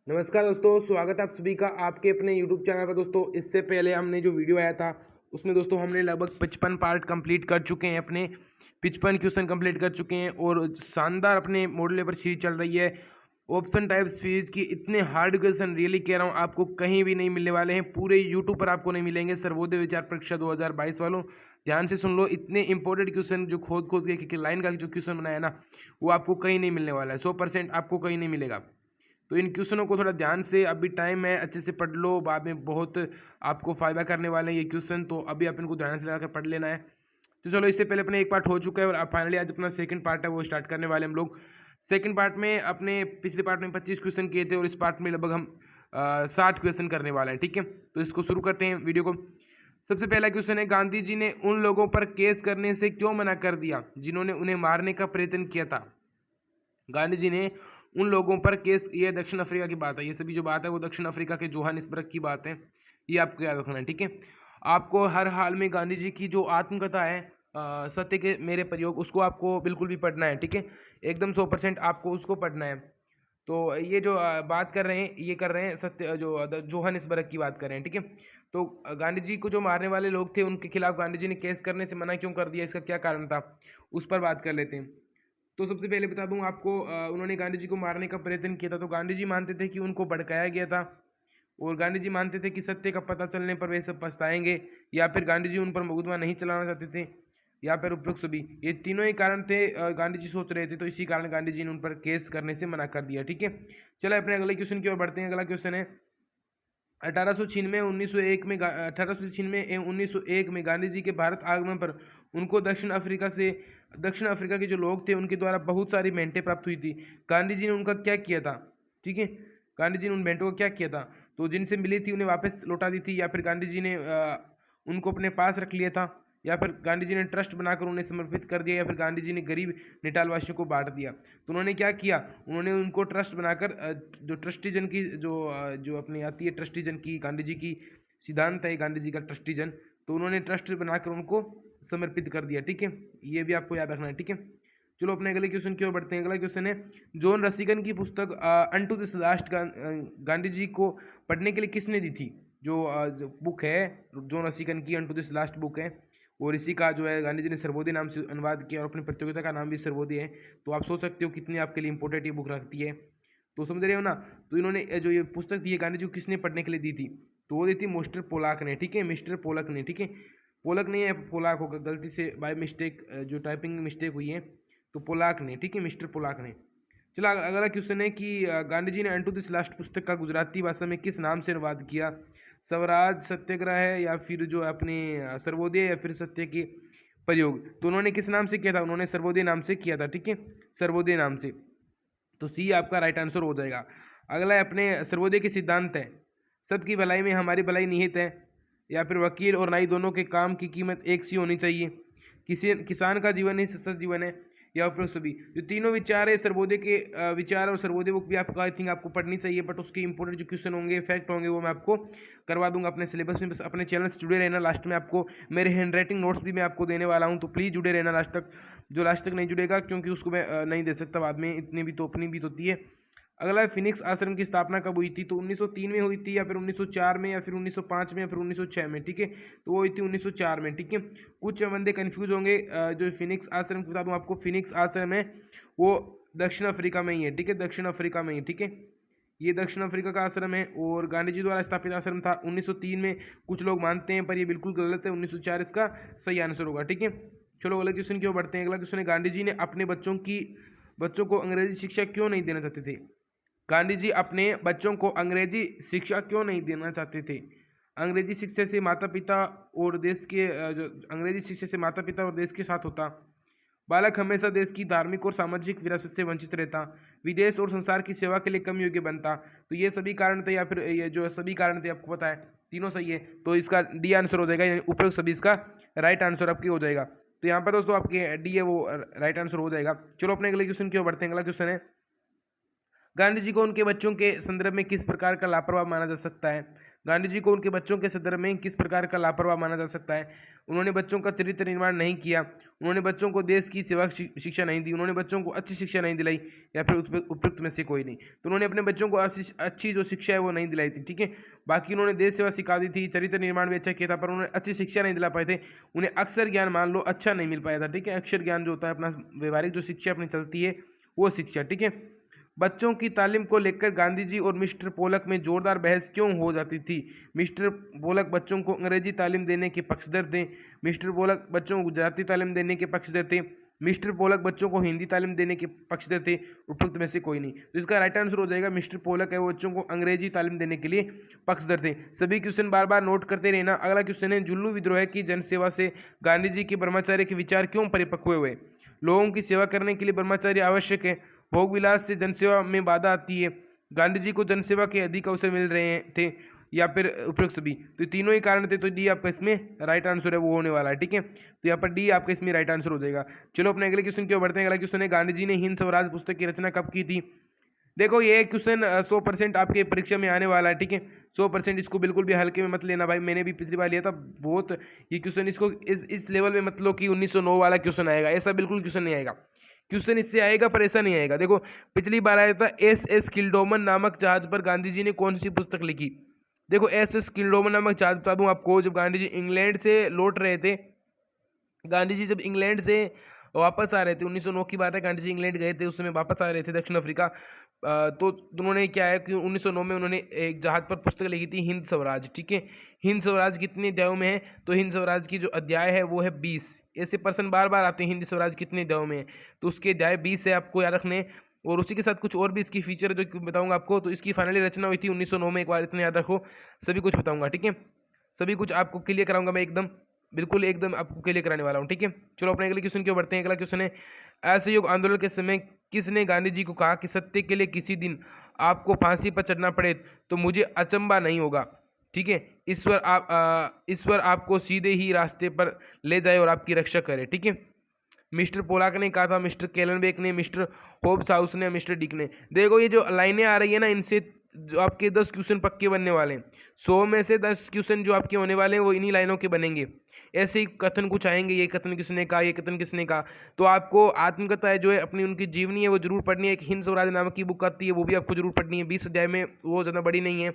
नमस्कार दोस्तों, स्वागत है आप सभी का आपके अपने यूट्यूब चैनल पर। दोस्तों इससे पहले हमने जो वीडियो आया था उसमें दोस्तों हमने लगभग 55 पार्ट कंप्लीट कर चुके हैं, अपने 55 क्वेश्चन कंप्लीट कर चुके हैं और शानदार अपने मॉडल पेपर सीरीज चल रही है। ऑप्शन टाइप सीरीज की इतने हार्ड क्वेश्चन रियली कह रहा हूँ आपको कहीं भी नहीं मिलने वाले हैं, पूरे यूट्यूब पर आपको नहीं मिलेंगे। सर्वोदय विचार परीक्षा 2022 वालों ध्यान से सुन लो, इतने इंपॉर्टेंट क्वेश्चन जो खोद खोद के लाइन का जो क्वेश्चन बनाया ना वो आपको कहीं नहीं मिलने वाला है, 100% आपको कहीं नहीं मिलेगा। तो इन क्वेश्चनों को थोड़ा ध्यान से, अभी टाइम है, अच्छे से पढ़ लो, बाद में बहुत आपको फ़ायदा करने वाले हैं ये क्वेश्चन, तो अभी आप इनको ध्यान से लगाकर पढ़ लेना है। तो चलो, इससे पहले अपने एक पार्ट हो चुका है और अब फाइनली आज अपना सेकंड पार्ट है वो स्टार्ट करने वाले हम लोग। सेकंड पार्ट में अपने पिछले पार्ट में 25 क्वेश्चन किए थे और इस पार्ट में लगभग हम 60 क्वेश्चन करने वाले हैं। ठीक है, तो इसको शुरू करते हैं वीडियो को। सबसे पहला क्वेश्चन है, गांधी जी ने उन लोगों पर केस करने से क्यों मना कर दिया जिन्होंने उन्हें मारने का प्रयत्न किया था। गांधी जी ने उन लोगों पर केस, ये दक्षिण अफ्रीका की बात है, ये सभी जो बात है वो दक्षिण अफ्रीका के जोहानिसबर्ग की बात है, ये आपको याद रखना है। ठीक है, आपको हर हाल में गांधी जी की जो आत्मकथा है सत्य के मेरे प्रयोग, उसको आपको बिल्कुल भी पढ़ना है। ठीक है, एकदम 100% आपको उसको पढ़ना है। तो ये जो बात कर रहे हैं, ये कर रहे हैं सत्य जो जोहानिसबर्ग की बात कर रहे हैं। ठीक है, तो गांधी जी को जो मारने वाले लोग थे उनके खिलाफ गांधी जी ने केस करने से मना क्यों कर दिया, इसका क्या कारण था, उस पर बात कर लेते हैं। तो सबसे पहले बता दूं आपको, उन्होंने गांधी जी को मारने का प्रयत्न किया था, तो गांधी जी मानते थे कि उनको भड़काया गया था और गांधी जी मानते थे कि सत्य का पता चलने पर वे सब पछताएंगे, या फिर गांधी जी उन पर मुकदमा नहीं चलाना चाहते थे, या फिर उपयुक्त सभी, ये तीनों ही कारण थे गांधी जी सोच रहे थे, तो इसी कारण गांधी जी ने उन पर केस करने से मना कर दिया। ठीक है, चलो अपने अगले क्वेश्चन की ओर बढ़ते हैं। अगला क्वेश्चन है, 1896 एवं 1901 में गांधी जी के भारत आगमन पर उनको दक्षिण अफ्रीका के जो लोग थे उनके द्वारा बहुत सारी भेंटें प्राप्त हुई थी। गांधी जी ने उनका क्या किया था। ठीक है, गांधी जी ने उन भेंटों का क्या किया था, तो जिनसे मिली थी उन्हें वापस लौटा दी थी, या फिर गांधी जी ने उनको अपने पास रख लिया था, या फिर गांधी जी ने ट्रस्ट बनाकर उन्हें समर्पित कर दिया, या फिर गांधी जी ने गरीब निटालवासियों को बांट दिया। तो उन्होंने क्या किया, उन्होंने उनको ट्रस्ट बनाकर जो ट्रस्टीजन की जो अपनी आती है ट्रस्टीजन की, गांधी जी की सिद्धांत है गांधी जी का ट्रस्टीजन, तो उन्होंने ट्रस्ट बनाकर उनको समर्पित कर दिया। ठीक है, ये भी आपको याद रखना है। ठीक है, चलो अपने अगले क्वेश्चन की ओर बढ़ते हैं। अगला क्वेश्चन है, जॉन रसिकन की पुस्तक unto this last Gandhi ji को पढ़ने के लिए किसने दी थी। जो बुक है जॉन रसिकन की अनटू दिस लास्ट बुक है, और इसी का जो है गांधी जी ने सर्वोदय नाम से अनुवाद किया और अपनी प्रतियोगिता का नाम भी सर्वोदय है। तो आप सोच सकते हो कितनी आपके लिए इंपॉर्टेंट ये बुक रखती है, तो समझ रहे हो ना। तो इन्होंने जो ये पुस्तक दी है गांधी जी को किसने पढ़ने के लिए दी थी, तो वो दी थी मिस्टर पोलाक ने। ठीक है, मिस्टर पोलक ने। ठीक है, पोलक नहीं है, पोलाक होगा, गलती से बाय मिस्टेक जो टाइपिंग मिस्टेक हुई है, तो पोलाक ने। ठीक है, मिस्टर पोलाक ने। चलो अगला क्वेश्चन है कि गांधी जी ने अनटू दिस लास्ट पुस्तक का गुजराती भाषा में किस नाम से अनुवाद किया। स्वराज सत्याग्रह है, या फिर जो अपने सर्वोदय, या फिर सत्य के प्रयोग। तो उन्होंने किस नाम से किया था, उन्होंने सर्वोदय नाम से किया था। ठीक है, सर्वोदय नाम से, तो सी आपका राइट आंसर हो जाएगा। अगला है अपने सर्वोदय के सिद्धांत है, सबकी भलाई में हमारी भलाई निहित है, या फिर वकील और नाई दोनों के काम की कीमत एक सी होनी चाहिए, किसी किसान का जीवन ही सशक्त जीवन है, या फिर सभी। जो तीनों विचार है सर्वोदय के विचार, और सर्वोदय बुक भी आपको आई थिंक आपको पढ़नी चाहिए, बट उसके इंपॉर्टेंट जो क्वेश्चन होंगे, फैक्ट होंगे, वो मैं आपको करवा दूंगा अपने सिलेबस में। बस अपने चैनल से जुड़े रहना, लास्ट में आपको मेरे हैंड राइटिंग नोट्स भी मैं आपको देने वाला हूँ, तो प्लीज़ जुड़े रहना लास्ट तक। जो लास्ट तक नहीं जुड़ेगा, क्योंकि उसको मैं नहीं दे सकता बाद में, इतनी भी तो अपनी भी तो होती है। अगला है, फिनिक्स आश्रम की स्थापना कब हुई थी, तो 1903 में हुई थी, या फिर 1904 में, या फिर 1905 में, या फिर 1906 में। ठीक है, तो वो हुई थी 1904 में। ठीक है, कुछ बंदे कंफ्यूज होंगे, जो फिनिक्स आश्रम बता दूं आपको, फिनिक्स आश्रम है वो दक्षिण अफ्रीका में ही है। ठीक है, दक्षिण अफ्रीका में ही। ठीक है, ये दक्षिण अफ्रीका का आश्रम है और गांधी जी द्वारा स्थापित आश्रम था 1903 में। कुछ लोग मानते हैं पर ये बिल्कुल गलत है, 1904 इसका सही आंसर होगा। ठीक है, चलो अगले क्वेश्चन की ओर बढ़ते हैं। अगला क्वेश्चन है, गांधी जी ने अपने बच्चों को अंग्रेजी शिक्षा क्यों नहीं देना चाहते थे। गांधी जी अपने बच्चों को अंग्रेजी शिक्षा क्यों नहीं देना चाहते थे। अंग्रेजी शिक्षा से माता पिता और देश के जो अंग्रेजी शिक्षा से माता पिता और देश के साथ होता, बालक हमेशा देश की धार्मिक और सामाजिक विरासत से वंचित रहता, विदेश और संसार की सेवा के लिए कम योग्य बनता। तो ये सभी कारण थे, या फिर ये जो सभी कारण थे आपको पता है, तीनों सही है, तो इसका डी आंसर हो जाएगा, यानी उपरोक्त सभी इसका राइट आंसर आपकी हो जाएगा। तो यहाँ पर दोस्तों आपके डी है वो राइट आंसर हो जाएगा। चलो अपने अगले क्वेश्चन की ओर बढ़ते हैं। अगला क्वेश्चन है, गांधी जी को उनके बच्चों के संदर्भ में किस प्रकार का लापरवाह माना जा सकता है। गांधी जी को उनके बच्चों के संदर्भ में किस प्रकार का लापरवाह माना जा सकता है? उन्होंने बच्चों का चरित्र निर्माण नहीं किया, उन्होंने बच्चों को देश की सेवा शिक्षा नहीं दी, उन्होंने बच्चों को अच्छी शिक्षा नहीं दिलाई, या फिर उपयुक्त में से कोई नहीं। तो उन्होंने अपने बच्चों को अच्छी जो शिक्षा है वो नहीं दिलाई थी, ठीक है। बाकी उन्होंने देश सेवा सिखा दी थी, चरित्र निर्माण भी अच्छा किया था, पर उन्होंने अच्छी शिक्षा नहीं दिला पाए थे। उन्हें अक्षर ज्ञान मान लो अच्छा नहीं मिल पाया था, ठीक है। अक्षर ज्ञान जो होता है अपना व्यवहारिक जो शिक्षा अपनी चलती है वो शिक्षा, ठीक है। बच्चों की तालीम को लेकर गांधी जी और मिस्टर पोलक में जोरदार बहस क्यों हो जाती थी? मिस्टर पोलक बच्चों को अंग्रेजी तालीम देने के पक्षधर थे, मिस्टर पोलक बच्चों को गुजराती तालीम देने के पक्षधर थे, मिस्टर पोलक बच्चों को हिंदी तालीम देने के पक्षधर थे, उपयुक्त में से कोई नहीं। तो इसका राइट आंसर हो जाएगा मिस्टर पोलक है वो बच्चों को अंग्रेजी तालीम देने के लिए पक्षधर थे। सभी क्वेश्चन बार बार नोट करते रहना। अगला क्वेश्चन है, जुल्लू विद्रोह की जनसेवा से गांधी जी के ब्रह्मचर्य के विचार क्यों परिपक्व हुए? लोगों की सेवा करने के लिए ब्रह्मचर्य आवश्यक है, भोग विलास से जनसेवा में बाधा आती है, गांधी जी को जनसेवा के अधिक अवसर मिल रहे थे, या फिर उपयुक्त सभी। तो तीनों ही कारण थे, तो डी आपका इसमें राइट आंसर है वो होने वाला है, ठीक है। तो यहाँ पर डी आपका इसमें राइट आंसर हो जाएगा। चलो अपने अगले क्वेश्चन की ओर बढ़ते हैं। अगला क्वेश्चन है, गांधी जी ने हिंद स्वराज पुस्तक की रचना कब की थी? देखो ये क्वेश्चन 100% आपके परीक्षा में आने वाला है, ठीक है। 100% इसको बिल्कुल भी हल्के में मत लेना भाई, मैंने भी पिछली बार लिया था बहुत ये क्वेश्चन, इसको इस लेवल में मत लो कि 1909 वाला क्वेश्चन आएगा, ऐसा बिल्कुल क्वेश्चन नहीं आएगा। क्वेश्चन इससे आएगा पर ऐसा नहीं आएगा। देखो पिछली बार आया था SS किल्डोमन नामक जहाज पर गांधी जी ने कौन सी पुस्तक लिखी? देखो SS किल्डोमन नामक जहाज बता दूं आपको, जब गांधी जी इंग्लैंड से लौट रहे थे, गांधी जी जब इंग्लैंड से वापस आ रहे थे, 1909 की बात है, गांधी जी इंग्लैंड गए थे, उस समय वापस आ रहे थे दक्षिण अफ्रीका। तो उन्होंने क्या है कि 1909 में उन्होंने एक जहाज पर पुस्तक लिखी थी हिंद स्वराज, ठीक है। हिंद स्वराज कितने अध्यायों में है? तो हिंद स्वराज की जो अध्याय है वो है 20। ऐसे प्रश्न बार बार आते हैं, हिंद स्वराज कितने अध्यायों में है, तो उसके अध्याय 20 है, आपको याद रखने। और उसी के साथ कुछ और भी इसकी फीचर है जो बताऊंगा आपको। तो इसकी फाइनली रचना हुई थी 1909 में, एक बार इतना याद रखो, सभी कुछ बताऊंगा, ठीक है। सभी कुछ आपको क्लियर कराऊंगा मैं, एकदम बिल्कुल एकदम आपको क्लियर कराने वाला हूँ, ठीक है। चलो अपने अगले क्वेश्चन की ओर बढ़ते हैं। अगला क्वेश्चन है, असहयोग आंदोलन के समय किसने गांधी जी को कहा कि सत्य के लिए किसी दिन आपको फांसी पर चढ़ना पड़े तो मुझे अचंभा नहीं होगा, ठीक है। ईश्वर आपको सीधे ही रास्ते पर ले जाए और आपकी रक्षा करे, ठीक है। मिस्टर पोलाक ने कहा था, मिस्टर केलनबेक ने, मिस्टर होब्स हाउस ने, मिस्टर डिक ने। देखो ये जो लाइनें आ रही है ना, इनसे जो आपके 10 क्वेश्चन पक्के बनने वाले हैं, 100 में से 10 क्वेश्चन जो आपके होने वाले हैं वो इन्हीं लाइनों के बनेंगे। ऐसे ही कथन कुछ आएंगे, ये कथन किसने कहा, ये कथन किसने कहा। तो आपको आत्मकथा है जो है अपनी उनकी जीवनी है वो जरूर पढ़नी है। एक हिंद स्वराज नामक की बुक आती है, वो भी आपको जरूर पढ़नी है, 20 अध्याय में, वो ज़्यादा बड़ी नहीं है।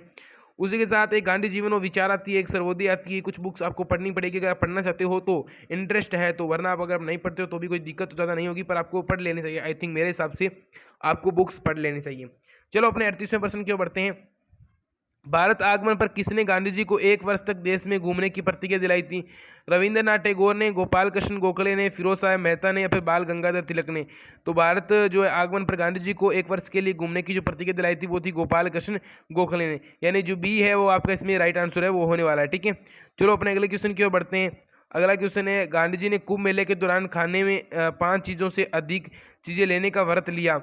उसी के साथ एक गांधी जीवन और विचार आती है, एक सर्वोदय आती है, कुछ बुक्स आपको पढ़नी पड़ेगी अगर आप पढ़ना चाहते हो तो, इंटरेस्ट है तो, वरना आप अगर नहीं पढ़ते हो तो भी कोई दिक्कत तो ज़्यादा नहीं होगी, पर आपको पढ़ लेनी चाहिए। आई थिंक मेरे हिसाब से आपको बुक्स पढ़ लेनी चाहिए। चलो अपने 38वें प्रश्न की ओर बढ़ते हैं। भारत आगमन पर किसने गांधी जी को 1 वर्ष तक देश में घूमने की प्रतिज्ञा दिलाई थी? रविंद्रनाथ टैगोर ने, गोपाल कृष्ण गोखले ने, फिरोज साहब मेहता ने, या फिर बाल गंगाधर तिलक ने। तो भारत जो है आगमन पर गांधी जी को 1 वर्ष के लिए घूमने की जो प्रतिज्ञा दिलाई थी वो थी गोपाल कृष्ण गोखले ने, यानी जो बी है वो आपका इसमें राइट आंसर है वो होने वाला है, ठीक है। चलो अपने अगले क्वेश्चन की ओर बढ़ते हैं। अगला क्वेश्चन है, गांधी जी ने कुंभ मेले के दौरान खाने में 5 चीज़ों से अधिक चीज़ें लेने का व्रत लिया,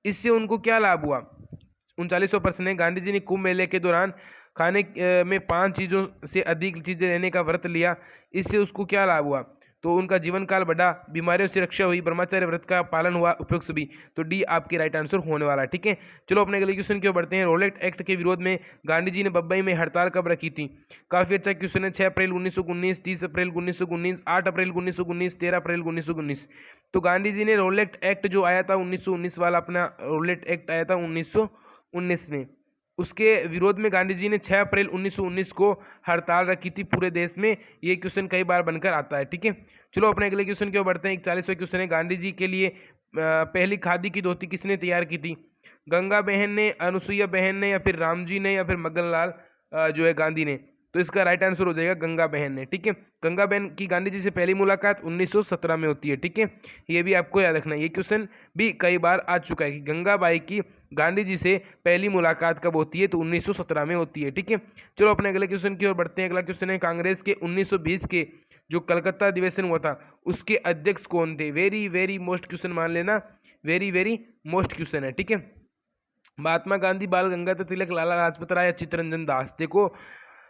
इससे उनको क्या लाभ हुआ? 39वां प्रश्न है, गांधी जी ने कुंभ मेले के दौरान खाने में 5 चीज़ों से अधिक चीज़ें लेने का व्रत लिया, इससे उसको क्या लाभ हुआ? तो उनका जीवन काल बढ़ा, बीमारियों से रक्षा हुई, ब्रह्मचर्य व्रत का पालन हुआ, उपयुक्त सभी। तो डी आपके राइट आंसर होने वाला है, ठीक है। चलो अपने अगले क्वेश्चन की ओर बढ़ते हैं। रोलेट एक्ट के विरोध में गांधी जी ने बम्बई में हड़ताल कब रखी थी? काफ़ी अच्छा क्वेश्चन है। 6 अप्रैल 1919, 30 अप्रैल 1919, 8 अप्रैल 1919, 13 अप्रैल 1919। तो गांधी जी ने रोलेट एक्ट जो आया था 1919 वाला, अपना रोलेट एक्ट आया था 1919 में, उसके विरोध में गांधी जी ने 6 अप्रैल 1919 को हड़ताल रखी थी पूरे देश में। ये क्वेश्चन कई बार बनकर आता है, ठीक है। चलो अपने अगले क्वेश्चन की ओर बढ़ते हैं। 41वां क्वेश्चन है, गांधी जी के लिए पहली खादी की धोती किसने तैयार की थी? गंगा बहन ने, अनुसुईया बहन ने, या फिर रामजी ने, या फिर मगनलाल जो है गांधी ने। तो इसका राइट आंसर हो जाएगा गंगा बहन ने, ठीक है। गंगा बहन की गांधी जी से पहली मुलाकात 1917 में होती है, ठीक है। ये भी आपको याद रखना है, ये क्वेश्चन भी कई बार आ चुका है कि गंगा बाई की गांधी जी से पहली मुलाकात कब होती है? तो 1917 में होती है, ठीक है। चलो अपने अगले क्वेश्चन की ओर बढ़ते हैं। अगला क्वेश्चन है, कांग्रेस के 1920 के जो कलकत्ता अधिवेशन हुआ था उसके अध्यक्ष कौन थे? वेरी वेरी मोस्ट क्वेश्चन मान लेना, वेरी वेरी मोस्ट क्वेश्चन है, ठीक है। महात्मा गांधी, बाल गंगाधर तिलक, लाला लाजपत राय, चित्तरंजन दास। देखो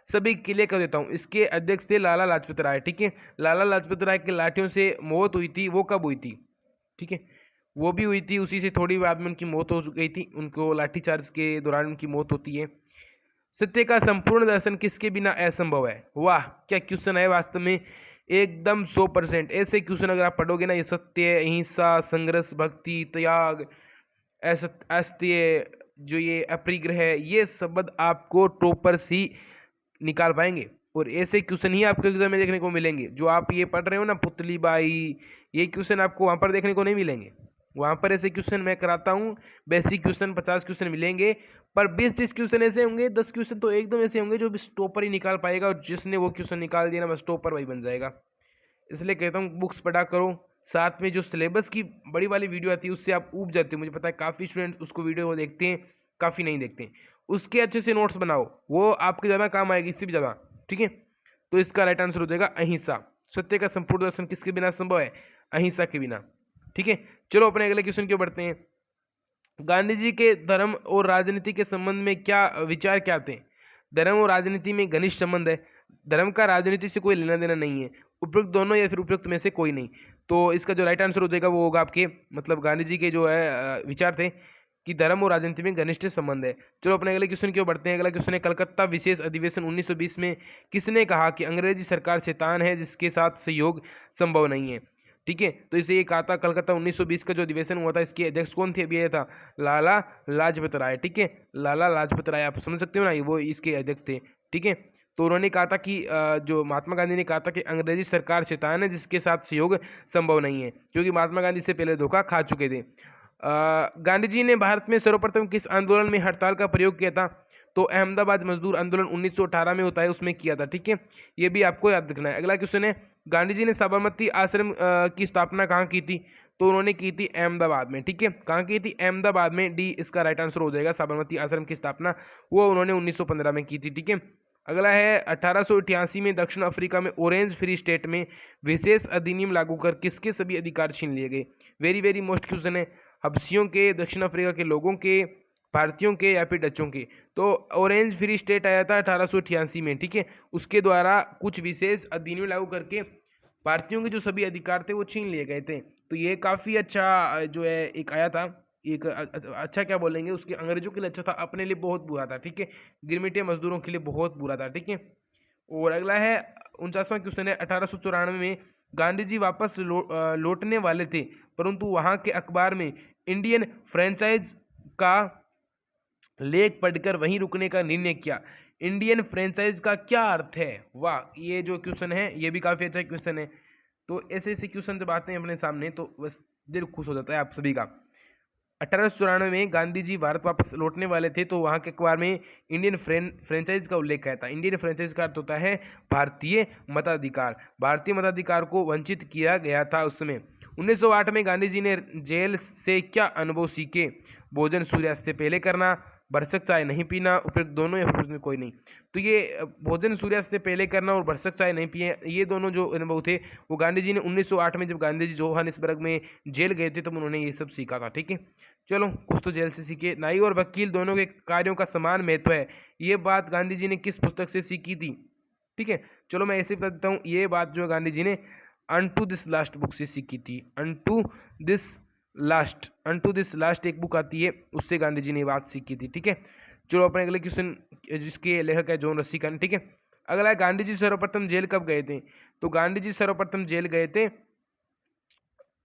सभी क्लियर कर देता हूँ, इसके अध्यक्ष थे लाला लाजपत राय, ठीक है। लाला लाजपत राय की लाठियों से मौत हुई थी, वो कब हुई थी? ठीक है, वो भी हुई थी उसी से थोड़ी बाद में उनकी मौत हो गई थी, उनको लाठीचार्ज के दौरान उनकी मौत होती है। सत्य का संपूर्ण दर्शन किसके बिना असंभव है। वाह क्या क्वेश्चन है, वास्तव में एकदम 100%। ऐसे क्वेश्चन अगर आप पढ़ोगे ना, ये सत्य, अहिंसा, संघर्ष, भक्ति, त्याग, अस्त्य, जो ये अपरिग्रह, ये शब्द आपको टॉपर्स ही निकाल पाएंगे। और ऐसे क्वेश्चन ही आपके एग्जाम में देखने को मिलेंगे। जो आप ये पढ़ रहे हो ना पुतली बाई, ये क्वेश्चन आपको वहाँ पर देखने को नहीं मिलेंगे। वहाँ पर ऐसे क्वेश्चन मैं कराता हूँ, बेसिक क्वेश्चन 50 क्वेश्चन मिलेंगे, पर 20-30 क्वेश्चन ऐसे होंगे, 10 क्वेश्चन तो एकदम ऐसे होंगे जो बस टॉपर ही निकाल पाएगा, और जिसने वो क्वेश्चन निकाल दिया ना, बस टॉपर वही बन जाएगा। इसलिए कहता हूँ बुक्स पढ़ा करो, साथ में जो सिलेबस की बड़ी वाली वीडियो आती है उससे आप ऊब जाते हो। मुझे पता है काफ़ी स्टूडेंट्स उसको वीडियो देखते हैं, काफ़ी नहीं देखते हैं। उसके अच्छे से नोट्स बनाओ, वो आपके ज़्यादा काम आएगी, इससे भी ज़्यादा। ठीक है, तो इसका राइट आंसर हो जाएगा अहिंसा। सत्य का संपूर्ण दर्शन किसके बिना संभव है, अहिंसा के बिना। ठीक है, चलो अपने अगले क्वेश्चन क्यों बढ़ते हैं। गांधी जी के धर्म और राजनीति के संबंध में क्या विचार क्या थे। धर्म और राजनीति में घनिष्ठ संबंध है, धर्म का राजनीति से कोई लेना देना नहीं है, उपयुक्त दोनों या फिर उपयुक्त में से कोई नहीं। तो इसका जो राइट आंसर हो जाएगा वो होगा आपके, मतलब गांधी जी के जो है विचार थे कि धर्म और राजनीति में घनिष्ठ संबंध है। चलो अपने अगले क्वेश्चन क्यों बढ़ते हैं। अगला क्वेश्चन है, कलकत्ता विशेष अधिवेशन 1920 में किसने कहा कि अंग्रेजी सरकार शैतान है जिसके साथ सहयोग संभव नहीं है। ठीक है, तो इसे ये कहा था कलकत्ता 1920 का जो अधिवेशन हुआ था, इसके अध्यक्ष कौन थे, अभी ये था लाला लाजपत राय। ठीक है, लाला लाजपत राय, आप समझ सकते हो ना, वो इसके अध्यक्ष थे। ठीक है, तो उन्होंने कहा था कि जो महात्मा गांधी ने कहा था कि अंग्रेजी सरकार शैतान है जिसके साथ सहयोग संभव नहीं है, क्योंकि महात्मा गांधी से पहले धोखा खा चुके थे। गांधी जी ने भारत में सर्वप्रथम किस आंदोलन में हड़ताल का प्रयोग किया था। तो अहमदाबाद मजदूर आंदोलन 1918 में होता है, उसमें किया था। ठीक है, ये भी आपको याद रखना है। अगला क्वेश्चन है, गांधी जी ने साबरमती आश्रम की स्थापना कहाँ की थी। तो उन्होंने की थी अहमदाबाद में। ठीक है, कहाँ की थी, अहमदाबाद में, डी इसका राइट आंसर हो जाएगा। साबरमती आश्रम की स्थापना वो उन्होंने 1915 में की थी। ठीक है, अगला है 1888 में दक्षिण अफ्रीका में ऑरेंज फ्री स्टेट में विशेष अधिनियम लागू कर किसके सभी अधिकार छीन लिए गए। वेरी वेरी मोस्ट क्वेश्चन है, हबसियों के, दक्षिण अफ्रीका के लोगों के, भारतीयों के या फिर डचों के। तो ऑरेंज फ्री स्टेट आया था 1888 में। ठीक है, उसके द्वारा कुछ विशेष अधिनियम लागू करके भारतीयों के जो सभी अधिकार थे वो छीन लिए गए थे। तो ये काफ़ी अच्छा जो है एक आया था, एक अच्छा क्या बोलेंगे, उसके अंग्रेजों के लिए अच्छा था, अपने लिए बहुत बुरा था। ठीक है, गिरमिटिया मजदूरों के लिए बहुत बुरा था। ठीक है, और अगला है 49वां क्वेश्चन है, 1894 में गांधी जी वापस लौटने वाले थे, परंतु वहाँ के अखबार में इंडियन फ्रेंचाइज का लेख पढ़कर वहीं रुकने का निर्णय किया। इंडियन फ्रेंचाइज का क्या अर्थ है। वाह, ये जो क्वेश्चन है ये भी काफ़ी अच्छा क्वेश्चन है। तो ऐसे ऐसे क्वेश्चन जब आते हैं अपने सामने तो बस दिल खुश हो जाता है आप सभी का। 1894 में गांधी जी भारत वापस लौटने वाले थे, तो वहाँ के अखबार में इंडियन फ्रेंचाइज का उल्लेख किया था। इंडियन फ्रेंचाइज का अर्थ होता है भारतीय मताधिकार। भारतीय मताधिकार को वंचित किया गया था उस समय। 1908 में गांधी जी ने जेल से क्या अनुभव सीखे। भोजन सूर्यास्त से पहले करना, भरसक चाय नहीं पीना, उपयुक्त दोनों या फिर कोई नहीं। तो ये भोजन सूर्यास्त से पहले करना और भरसक चाय नहीं पिए, ये दोनों जो अनुभव थे वो गांधी जी ने 1908 में, जब गांधी जी जोहानिसबर्ग में जेल गए थे, तब उन्होंने ये सब सीखा था। ठीक है, चलो कुछ तो जेल से सीखे। नाई और वकील दोनों के कार्यों का समान महत्व है, ये बात गांधी जी ने किस पुस्तक से सीखी थी। ठीक है, चलो मैं ऐसे बता देता हूँ, ये बात जो गांधी जी ने अनटू दिस लास्ट बुक से सीखी थी। अनटू दिस लास्ट एक बुक आती है, उससे गांधी जी ने बात सीखी थी। ठीक है, चलो अपने अगले क्वेश्चन, जिसके लेखक है जॉन रस्किन। ठीक है, अगला है, गांधी जी सर्वप्रथम जेल कब गए थे। तो गांधी जी सर्वप्रथम जेल गए थे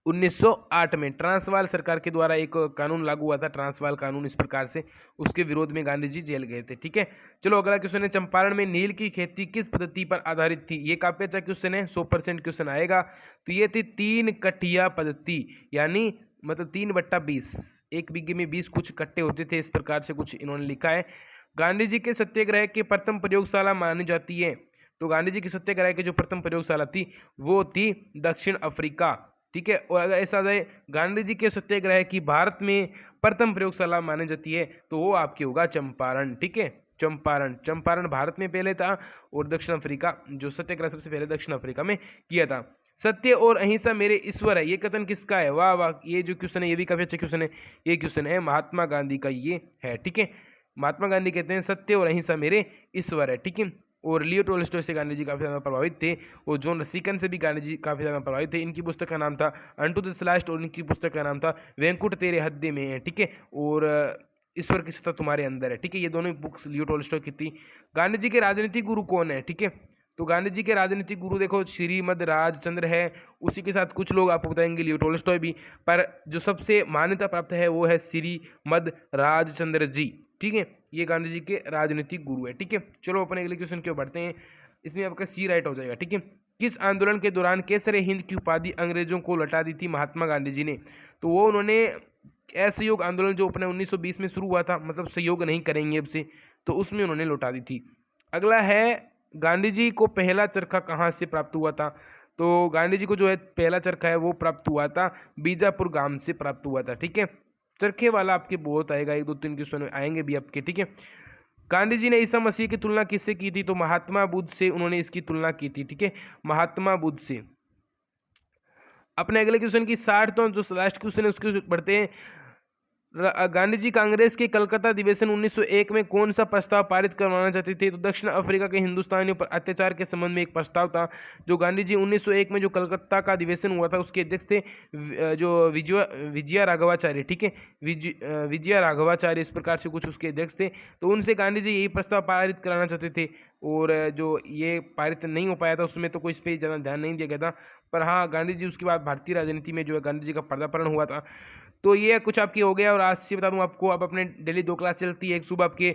1908 में। ट्रांसवाल सरकार के द्वारा एक कानून लागू हुआ था, ट्रांसवाल कानून, इस प्रकार से उसके विरोध में गांधी जी जेल गए थे। ठीक है, चलो अगला क्वेश्चन है, चंपारण में नील की खेती किस पद्धति पर आधारित थी। ये काफी अच्छा क्वेश्चन है, 100% क्वेश्चन आएगा। तो ये थी 3 कट्टिया पद्धति, यानी मतलब 3/20, 1 बीघे में 20 कुछ कट्टे होते थे, इस प्रकार से कुछ इन्होंने लिखा है। गांधी जी के सत्याग्रह की प्रथम प्रयोगशाला मानी जाती है। तो गांधी जी की सत्याग्रह की जो प्रथम प्रयोगशाला थी वो थी दक्षिण अफ्रीका। ठीक है, और अगर ऐसा जाए गांधी जी के सत्याग्रह की भारत में प्रथम प्रयोगशाला मानी जाती है तो वो आपकी होगा चंपारण। ठीक है, चंपारण भारत में पहले था, और दक्षिण अफ्रीका जो सत्याग्रह सबसे पहले दक्षिण अफ्रीका में किया था। सत्य और अहिंसा मेरे ईश्वर है, ये कथन किसका है। वाह वाह, ये जो क्वेश्चन है ये भी काफी अच्छा क्वेश्चन है। ये क्वेश्चन है महात्मा गांधी का, ये है। ठीक है, महात्मा गांधी कहते हैं सत्य और अहिंसा मेरे ईश्वर है। ठीक है, और लियो टोल्स्टॉय से गांधी जी काफ़ी ज़्यादा प्रभावित थे, और जॉन रस्किन से भी गांधी जी काफ़ी ज़्यादा प्रभावित थे। इनकी पुस्तक का नाम था अनटू दिस लास्ट, और इनकी पुस्तक का नाम था वेंकुट तेरे हद्दे में है। ठीक है, और ईश्वर की सत्ता तुम्हारे अंदर है। ठीक है, ये दोनों बुक्स लियो टॉल्स्टॉय की थी। गांधी जी के राजनीतिक गुरु कौन है? ठीक है, तो गांधी जी के राजनीतिक गुरु देखो श्रीमद राजचंद्र है, उसी के साथ कुछ लोग आपको बताएंगे लियो टॉल्स्टॉय भी, पर जो सबसे मान्यता प्राप्त है वो है श्रीमद राजचंद्र जी। ठीक है, ये गांधी जी के राजनीतिक गुरु है। ठीक है, चलो अपने अगले क्वेश्चन की ओर बढ़ते हैं। इसमें आपका सी राइट हो जाएगा। ठीक है, किस आंदोलन के दौरान केसर हिंद की उपाधि अंग्रेजों को लौटा दी थी महात्मा गांधी जी ने? तो वो उन्होंने असहयोग आंदोलन जो अपने 1920 में शुरू हुआ था, मतलब सहयोग नहीं करेंगे अब से, तो उसमें उन्होंने लौटा दी थी। अगला है गांधी जी को पहला चरखा कहाँ से प्राप्त हुआ था? तो गांधी जी को जो है पहला चरखा है वो प्राप्त हुआ था बीजापुर गांव से प्राप्त हुआ था। ठीक है, चरखे वाला आपके बहुत आएगा, 1 2 3 क्वेश्चन आएंगे भी आपके। ठीक है, गांधी जी ने ईसा मसीह की तुलना किससे की थी? तो महात्मा बुद्ध से उन्होंने इसकी तुलना की थी। ठीक है, महात्मा बुद्ध से। अपने अगले क्वेश्चन की 60 तो जो लास्ट क्वेश्चन है उसके बढ़ते हैं। गांधी जी कांग्रेस के कलकत्ता अधिवेशन 1901 में कौन सा प्रस्ताव पारित करवाना चाहते थे? तो दक्षिण अफ्रीका के हिंदुस्तानियों पर अत्याचार के संबंध में एक प्रस्ताव था जो गांधी जी 1901 में जो कलकत्ता का अधिवेशन हुआ था उसके अध्यक्ष थे जो विजया राघवाचार्य। ठीक है, विजया राघवाचार्य इस प्रकार से कुछ उसके अध्यक्ष थे। तो उनसे गांधी जी यही प्रस्ताव पारित कराना चाहते थे और जो ये पारित नहीं हो पाया था उसमें तो कोई इस पर ज़्यादा ध्यान नहीं दिया गया था। पर हाँ, गांधी जी उसके बाद भारतीय राजनीति में जो है गांधी जी का पर्दापण हुआ था। तो ये कुछ आपकी हो गया। और आज से बता दूं आपको, अब अपने डेली 2 क्लास चलती है। एक सुबह आपके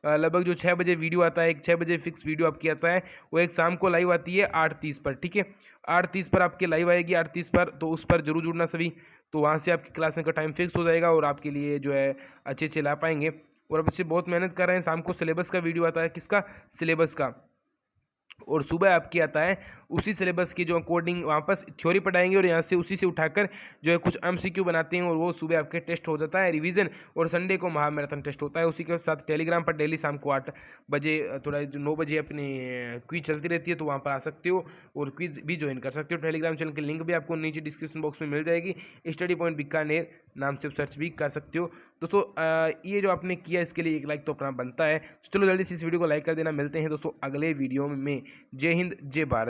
लगभग जो 6 बजे वीडियो आता है, एक 6 बजे फिक्स वीडियो आपकी आता है, वो एक शाम को लाइव आती है 8:30 पर। ठीक है, 8:30 पर आपके लाइव आएगी, 8:30 पर, तो उस पर जरूर जुड़ना सभी। तो वहाँ से आपकी क्लास का टाइम फिक्स हो जाएगा और आपके लिए जो है अच्छे ला पाएंगे। और अब बच्चे बहुत मेहनत कर रहे हैं। शाम को सिलेबस का वीडियो आता है, किसका? सिलेबस का। और सुबह आपकी आता है उसी सिलेबस की जो कोडिंग वापस थ्योरी पढ़ाएंगे और यहाँ से उसी से उठाकर जो है कुछ MCQ बनाते हैं और वो सुबह आपके टेस्ट हो जाता है रिवीजन। और संडे को महामैराथन टेस्ट होता है। उसी के साथ टेलीग्राम पर डेली शाम को 8 बजे थोड़ा 9 बजे अपनी क्विज चलती रहती है, तो वहाँ पर आ सकते हो और क्विज भी ज्वाइन कर सकते हो। टेलीग्राम चैनल की लिंक भी आपको नीचे डिस्क्रिप्शन बॉक्स में मिल जाएगी। स्टडी पॉइंट बीकानेर नाम से सर्च भी कर सकते हो। दोस्तों ये जो आपने किया इसके लिए एक लाइक तो अपना बनता है। चलो जल्दी से इस वीडियो को लाइक कर देना। मिलते हैं दोस्तों अगले वीडियो में। जय हिंद, जय भारत।